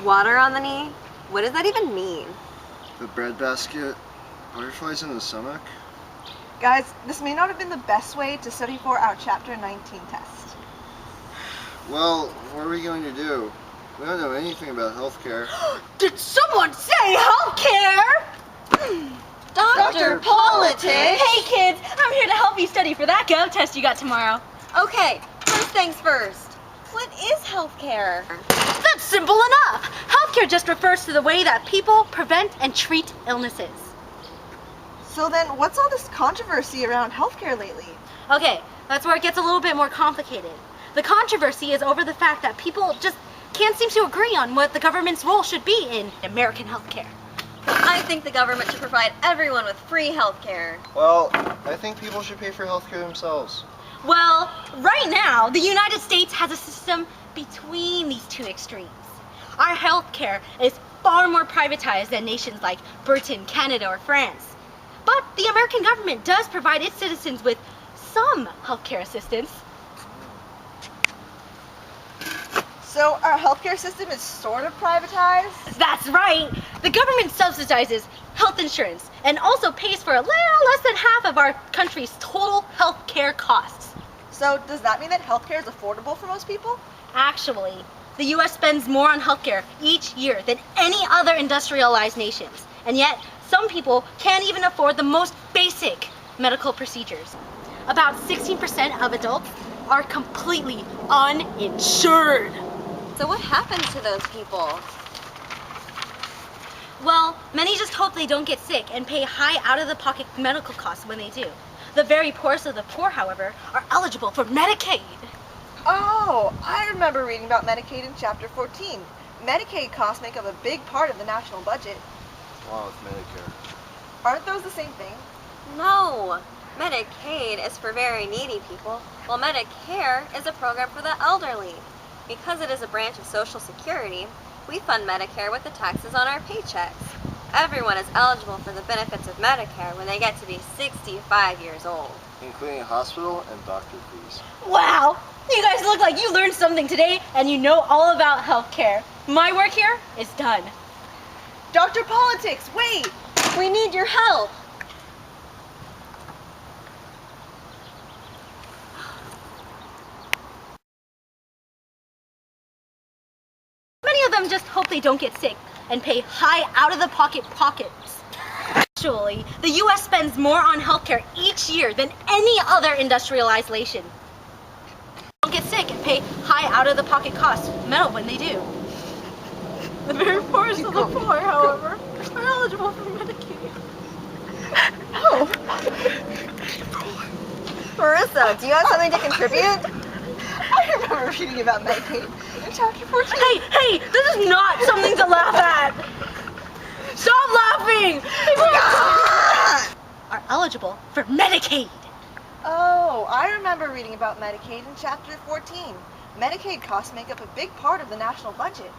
Water on the knee? What does that even mean? The breadbasket, butterflies in the stomach. Guys, this may not have been the best way to study for our Chapter 19 test. Well, what are we going to do? We don't know anything about healthcare. Did someone say healthcare? Dr. Politics! Hey kids, I'm here to help you study for that Gov test you got tomorrow. Okay, first things first. What is healthcare? That's simple enough. Healthcare just refers to the way that people prevent and treat illnesses. So then, what's all this controversy around healthcare lately? Okay, that's where it gets a little bit more complicated. The controversy is over the fact that people just can't seem to agree on what the government's role should be in American healthcare. I think the government should provide everyone with free healthcare. Well, I think people should pay for healthcare themselves. Well, right now, the United States has a system between these two extremes. Our healthcare is far more privatized than nations like Britain, Canada, or France. But the American government does provide its citizens with some healthcare assistance. So our healthcare system is sort of privatized? That's right! The government subsidizes health insurance and also pays for a little less than half of our country's total healthcare costs. So does that mean that healthcare is affordable for most people? Actually, the U.S. spends more on healthcare each year than any other industrialized nations. And yet, some people can't even afford the most basic medical procedures. About 16% of adults are completely uninsured. So what happens to those people? Well, many just hope they don't get sick and pay high out-of-the-pocket medical costs when they do. The very poorest of the poor, however, are eligible for Medicaid. Oh, I remember reading about Medicaid in Chapter 14. Medicaid costs make up a big part of the national budget. Along with Medicare. Aren't those the same thing? No. Medicaid is for very needy people, while Medicare is a program for the elderly. Because it is a branch of Social Security, we fund Medicare with the taxes on our paychecks. Everyone is eligible for the benefits of Medicare when they get to be 65 years old. Including hospital and doctor fees. Wow! You guys look like you learned something today and you know all about healthcare. My work here is done. Dr. Politics, wait! We need your help. Many of them just hope they don't get sick and pay high out-of-the-pocket pockets. Actually, the U.S. spends more on healthcare each year than any other industrialized nation. Don't get sick and pay high out-of-the-pocket costs when they do. The very poorest of the poor, however, are eligible for Medicaid. Oh. Marissa, do you have something to contribute? I remember reading about Medicaid in Chapter 14. Hey, this is not something to laugh at! Stop laughing! People are eligible for Medicaid. Oh, I remember reading about Medicaid in Chapter 14. Medicaid costs make up a big part of the national budget.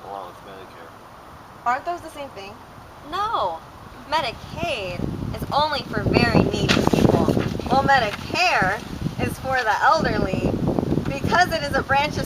Along with Medicare. Aren't those the same thing? No. Medicaid is only for very needy people, while Medicare is for the elderly because it is a branch of